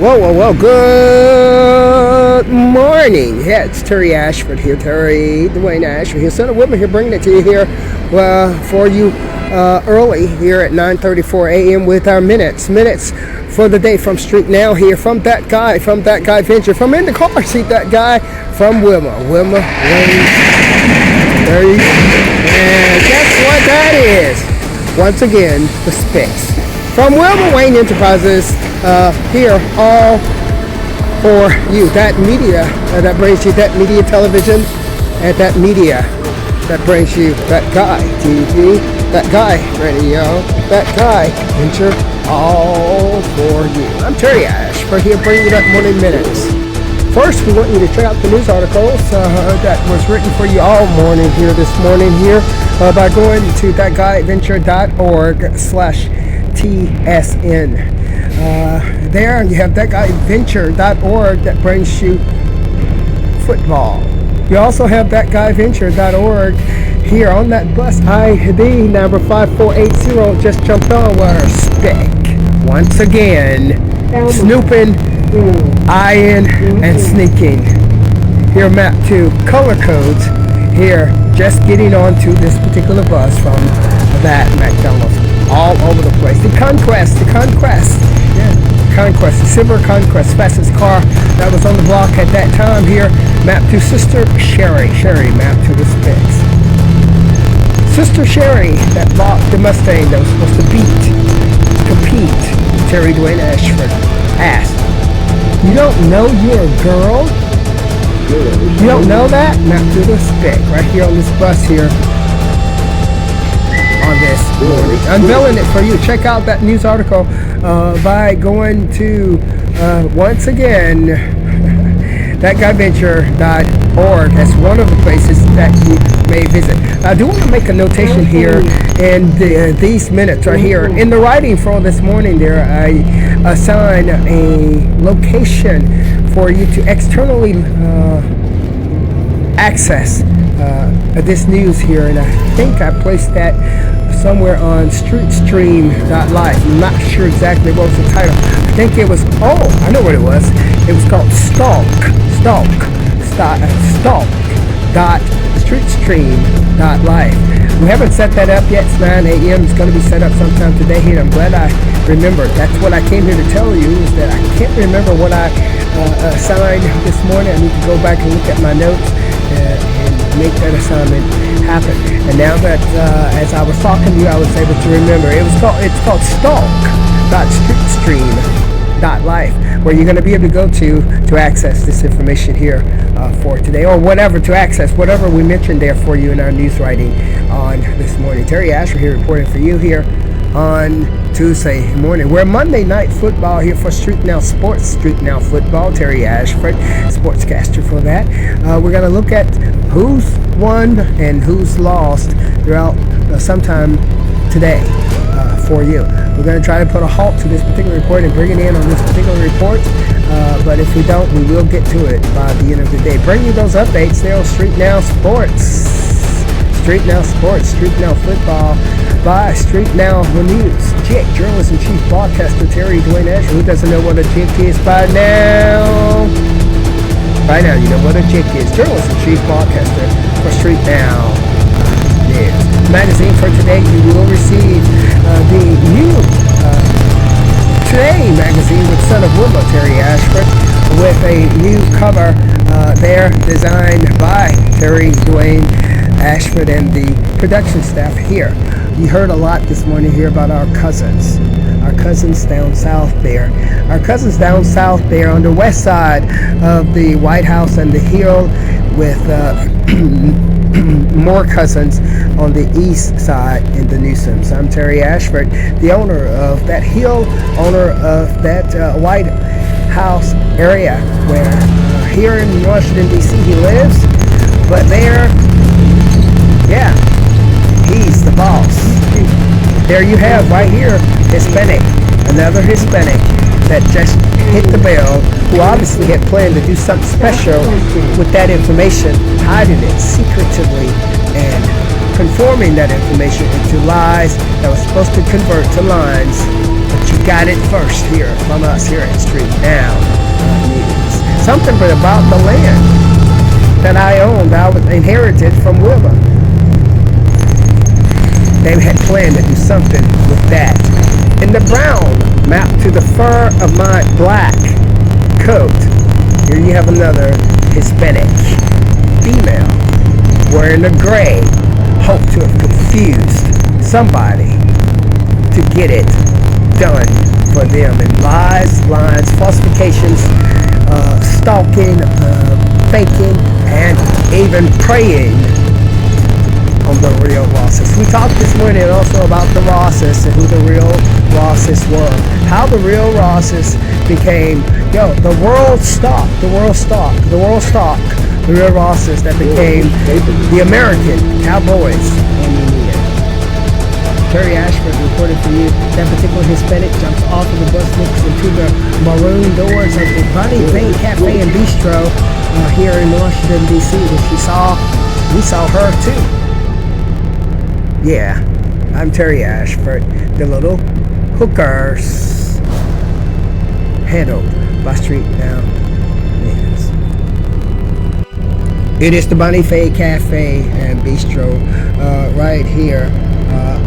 Well, good morning. Yeah, it's Terry Ashford here, Terry Dwayne Ashford here, son of woman here, bringing it to you here for you early here at 9:34 a.m. with our minutes for the day from Street Now here, from that guy Venture, from in the car seat, that guy from Wilma Wayne, there you go. And guess what that is? Once again, the Spix. From Wilma Wayne Enterprises, here all for you. That media that brings you that media television, and that media that brings you that guy TV, that guy radio, that guy venture, all for you. I'm Terry Ashford here, bringing you that morning minutes. First, we want you to check out the news articles that was written for you all morning here this morning here by going to thatguyventure.org/TSN. There you have thatguyventure.org that brings you football. You also have thatguyventure.org here on that bus ID number 5480. Just jumped on where Spick once again snooping, eyeing, and sneaking. Here map 2 color codes here, just getting onto this particular bus from that McDonald's. All over the place. The Conquest, the silver Conquest, fastest car that was on the block at that time here. Map to Sister Sherry, map to the Spix. Sister Sherry, that bought the Mustang that was supposed to compete. Terry Dwayne Ashford asked, "You don't know you're a girl? You don't know that?" Map to the Spix, right here on this bus here. This morning, unveiling it for you. Check out that news article by going to once again thatguyventure.org. That's one of the places that you may visit. I do want to make a notation here in these minutes right here. In the writing for this morning there, I assign a location for you to externally access this news here, and I think I placed that somewhere on streetstream.life. I'm not sure exactly what was the title. I think it was, I know what it was. It was called stalk.streetstream.life. We haven't set that up yet. It's 9 a.m. It's going to be set up sometime today here. I'm glad I remembered. That's what I came here to tell you, is that I can't remember what I assigned this morning. I need to go back and look at my notes and make that assignment happen. And now that as I was talking to you, I was able to remember. It's called stalk.streetstream.life, where you're going to be able to go to access this information here for today, or whatever, to access whatever we mentioned there for you in our news writing on this morning. Terry Ashford here reporting for you here on Tuesday morning. We're Monday Night Football here for Street Now Sports, Street Now Football. Terry Ashford, sportscaster for that. We're going to look at who's won and who's lost throughout sometime today for you. We're going to try to put a halt to this particular report and bring it in on this particular report. But if we don't, we will get to it by the end of the day. Bring you those updates there on Street Now Sports. Street Now Sports, Street Now Football, by Street Now News. JIC, journalist-in-chief broadcaster Terry Dwayne Ashford. Who doesn't know what a JIC is by now? By now, you know what a JIC is. Journalist-in-chief broadcaster for Street Now News. Magazine for today, you will receive the new Today magazine with Son of Wilma, Terry Ashford, with a new cover there designed by Terry Dwayne Ashford and the production staff here. You heard a lot this morning here about our cousins down south there. Our cousins down south there on the west side of the White House and the Hill, with more cousins on the east side in the Newsoms. I'm Terry Ashford, the owner of that Hill, owner of that White House area, where here in Washington, D.C. he lives, but there, yeah, he's the boss. There you have right here, Hispanic, another Hispanic that just hit the bell, who obviously had planned to do something special with that information, hiding it secretively and conforming that information into lies that was supposed to convert to lines, but you got it first here from us here at Street Now News. Something about the land that I owned, I was inherited from Wilma. They had planned to do something with that. And the brown mapped to the fur of my black coat. Here you have another Hispanic female wearing the gray. Hope to have confused somebody to get it done for them. And lies, falsifications, stalking, faking, and even preying on the real Rosses. We talked this morning also about the Rosses and who the real Rosses were. How the real Rosses became, the world stock, the real Rosses that became the American Cowboys. Terry Ashford reported for you that particular Hispanic jumps off of the bus, looks into the maroon doors of the Bunny Bay Cafe and Bistro here in Washington, D.C. And we saw her too. Yeah, I'm Terry Ashford, the little hookers handled by Street Now News. It is the Bunny Bay Cafe and Bistro right here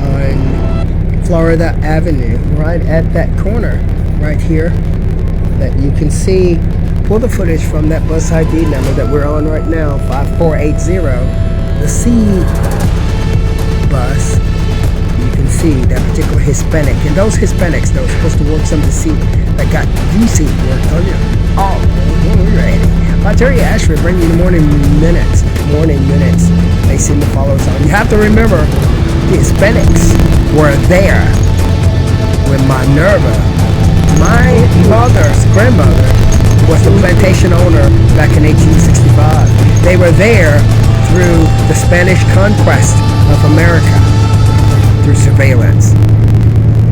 on Florida Avenue, right at that corner right here that you can see. Pull the footage from that bus ID number that we're on right now, 5480, the C bus. You can see that particular Hispanic, and those Hispanics that were supposed to work some deceit that got deceit work on you. Oh, we're ready. By Terry Ashford bringing you the morning minutes. They seem to follow us on. You have to remember, the Hispanics were there when Minerva, my mother's grandmother, was the plantation owner back in 1865. They were there through the Spanish conquest of America, through surveillance.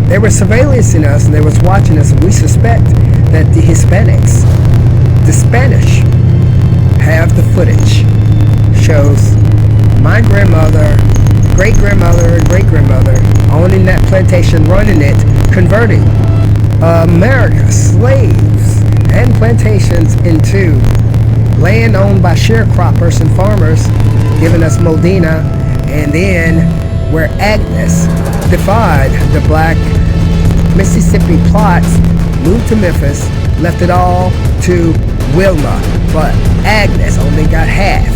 They were surveillancing us and they was watching us, and we suspect that the Hispanics, the Spanish, have the footage. Shows my grandmother, great-grandmother, and great-grandmother owning that plantation, running it, converting America, slaves, and plantations into land owned by sharecroppers and farmers, giving us Modena, and then where Agnes defied the black Mississippi plots, moved to Memphis, left it all to Wilma, but Agnes only got half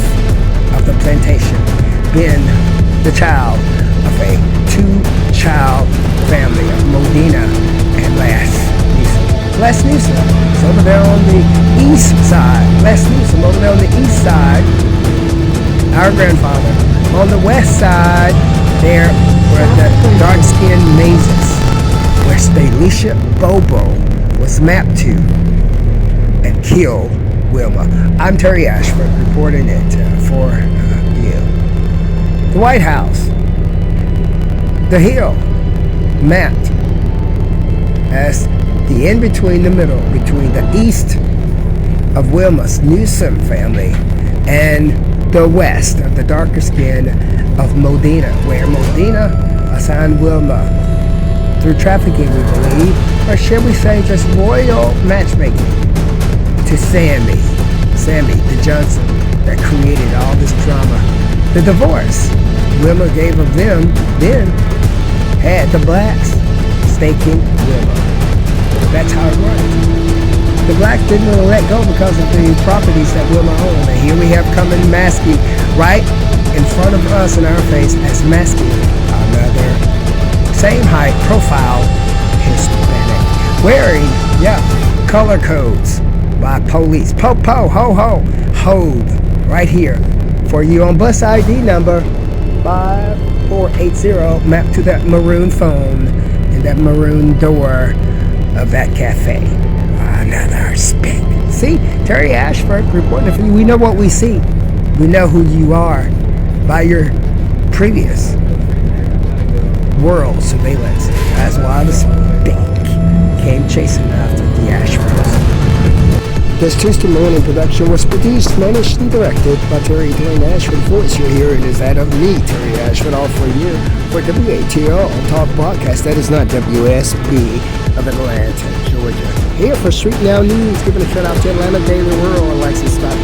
of the plantation, being the child of a two-child family of Modena and Les Newsom is over there on the east side. Les Newsom over there on the east side. Our grandfather. On the west side, there were the dark-skinned mazes, where Stalisha Bobo was mapped to and killed Wilma. I'm Terry Ashford reporting it for you. The White House. The Hill. Mapped as the in-between, the middle, between the east of Wilma's Newsom family and the west of the darker skin of Modena, where Modena assigned Wilma through trafficking, we believe, or shall we say just royal matchmaking, to Sammy the Johnson that created all this drama. The divorce Wilma gave of them then had the blacks staking Wilma. That's how it worked. The blacks didn't want to let go because of the properties that Wilma owned. And here we have coming Maskey right in front of us in our face as Maskey, another same height profile Hispanic, wearing color codes by police. Po ho ho hold right here for you on bus ID number 5480, mapped to that maroon phone and that maroon door of that cafe. Another spin. See, Terry Ashford reporting for you. We know what we see. We know who you are by your previous world surveillance. That's why the stink came chasing after the Ashfords. This Tuesday morning production was produced, managed, and directed by Terry Dwayne Ashford. Voice you're hearing is that of me, Terry Ashford, all for you for WATL Talk Broadcast. That is not WSB of Atlanta, Georgia. Here for Street Now News, giving a shout out to Atlanta Daily World, Alexis Scott.